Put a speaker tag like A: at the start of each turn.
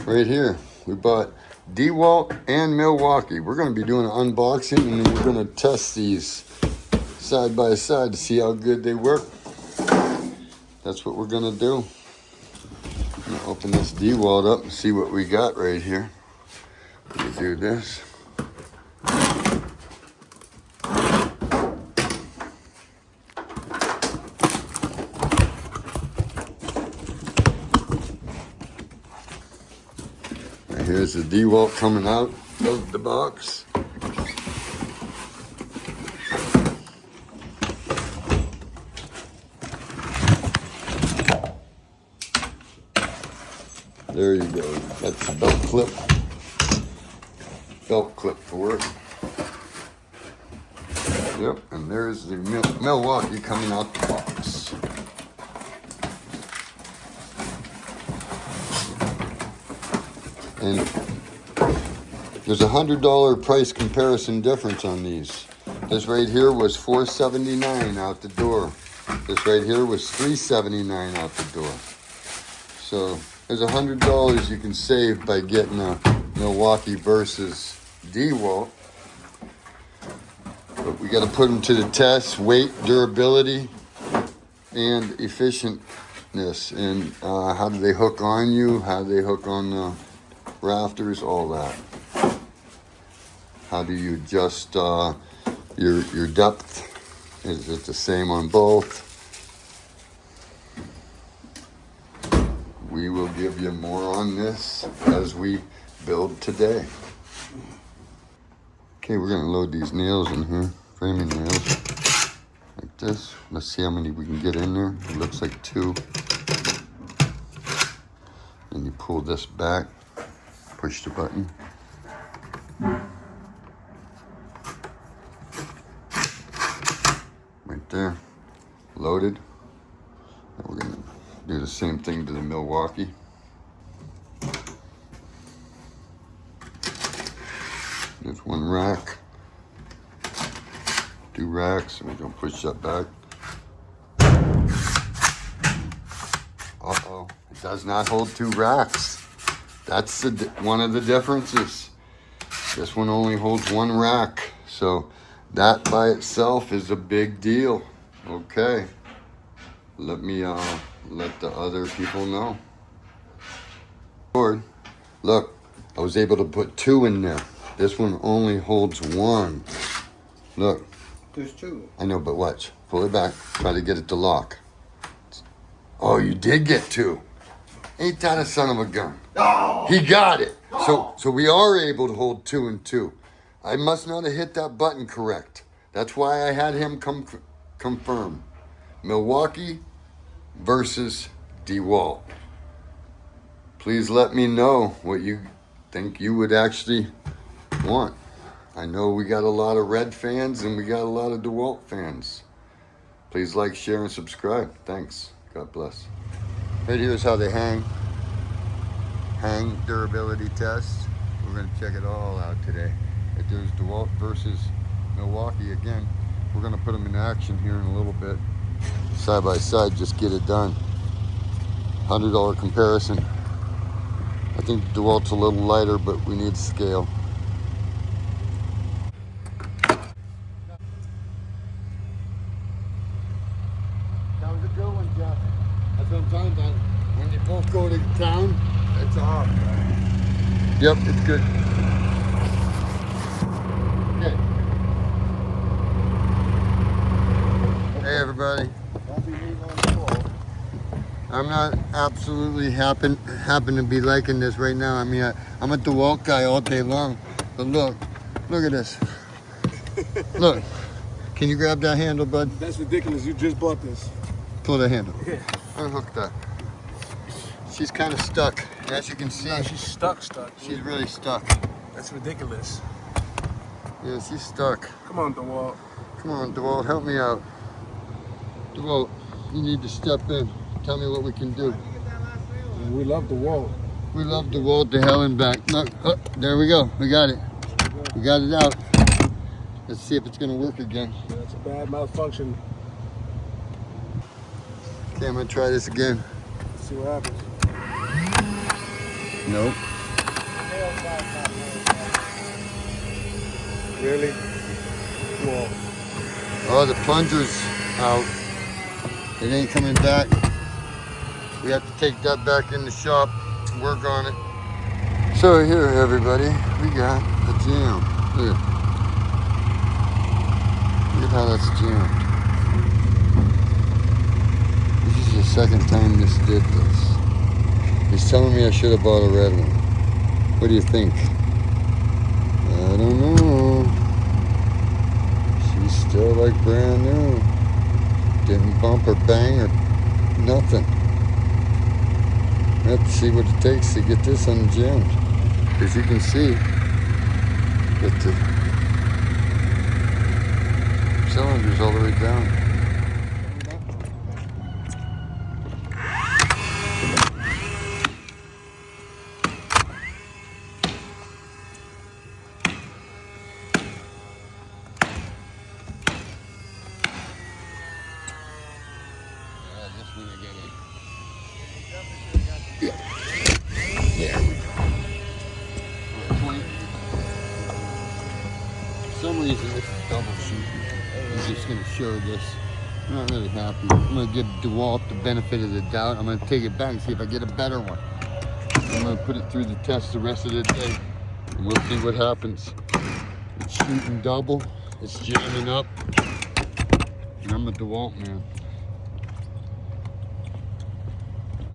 A: right here. We bought DeWalt and Milwaukee. We're going to be doing an unboxing, and then we're going to test these side by side to see how good they work. That's what we're going to do. I'm going to open this DeWalt up and see what we got right here. Let me do this. Here's the DeWalt coming out of the box. There you go. That's the belt clip. Belt clip for it. Yep, and there's the Milwaukee coming out the box. And there's a $100 price comparison difference on these. This right here was $4.79 out the door. This right here was $3.79 out the door. So there's $100 you can save by getting a Milwaukee versus DeWalt. But we got to put them to the test: weight, durability, and efficientness. And how do they hook on you? How do they hook on the rafters, all that. How do you adjust your depth? Is it the same on both? We will give you more on this as we build today. Okay, we're going to load these nails in here, framing nails, like this. Let's see how many we can get in there. It looks like 2. And you pull this back. Push the button. Right there. Loaded. And we're going to do the same thing to the Milwaukee. There's 1 rack. 2 racks. And we're going to push that back. Uh-oh. It does not hold 2 racks. That's one of the differences. This one only holds 1 rack. So that by itself is a big deal. Okay. Let me let the other people know. Look, I was able to put 2 in there. This one only holds 1. Look.
B: There's 2.
A: I know, but watch. Pull it back. Try to get it to lock. Oh, you did get 2. Ain't that a son of a gun? Oh. He got it. Oh. So we are able to hold 2 and 2. I must not have hit that button correct. That's why I had him confirm. Milwaukee versus DeWalt. Please let me know what you think you would actually want. I know we got a lot of Red fans and we got a lot of DeWalt fans. Please like, share, and subscribe. Thanks. God bless. Right here's how they hang durability test. We're going to check it all out today. Right there's DeWalt versus Milwaukee again. We're going to put them in action here in a little bit. Side by side, just get it done. $100 comparison. I think DeWalt's a little lighter, but we need scale. That was a good one, Jeff. That's what I'm talking about. When you both go to town, it's off. Yep, it's good. Okay. Hey, everybody. I'm not absolutely happen to be liking this right now. I mean, I'm a DeWalt guy all day long. But look at this. Look. Can you grab that handle, bud?
B: That's ridiculous. You just bought this.
A: Pull the handle.
B: Yeah.
A: Unhook that. She's kind of stuck. As you can see.
B: No, she's stuck.
A: She's really stuck.
B: That's ridiculous.
A: Yeah, she's stuck.
B: Come on, DeWalt.
A: Come on, DeWalt, help me out. DeWalt, you need to step in. Tell me what we can do.
B: We love DeWalt.
A: We love DeWalt to hell and back. Look, oh, there we go. We got it. We got it out. Let's see if it's going to work again.
B: Yeah, it's a bad malfunction.
A: Okay, I'm going to try this again.
B: Let's see what happens.
A: Nope.
B: Really? Well,
A: Oh, the plunger's out. It ain't coming back. We have to take that back in the shop, work on it. So here, everybody, we got a jam. Look at how that's jammed. This is the second time this did this. He's telling me I should have bought a red one. What do you think? I don't know. She's still like brand new. Didn't bump or bang or nothing. I have to see what it takes to get this unjammed. As you can see, that the cylinder's all the way down. There we go. For some reason this is double shooting. I'm just going to show this. I'm not really happy. I'm going to give DeWalt the benefit of the doubt. I'm going to take it back and see if I get a better one. I'm going to put it through the test the rest of the day. And we'll see what happens. It's shooting double. It's jamming up. And I'm a DeWalt man.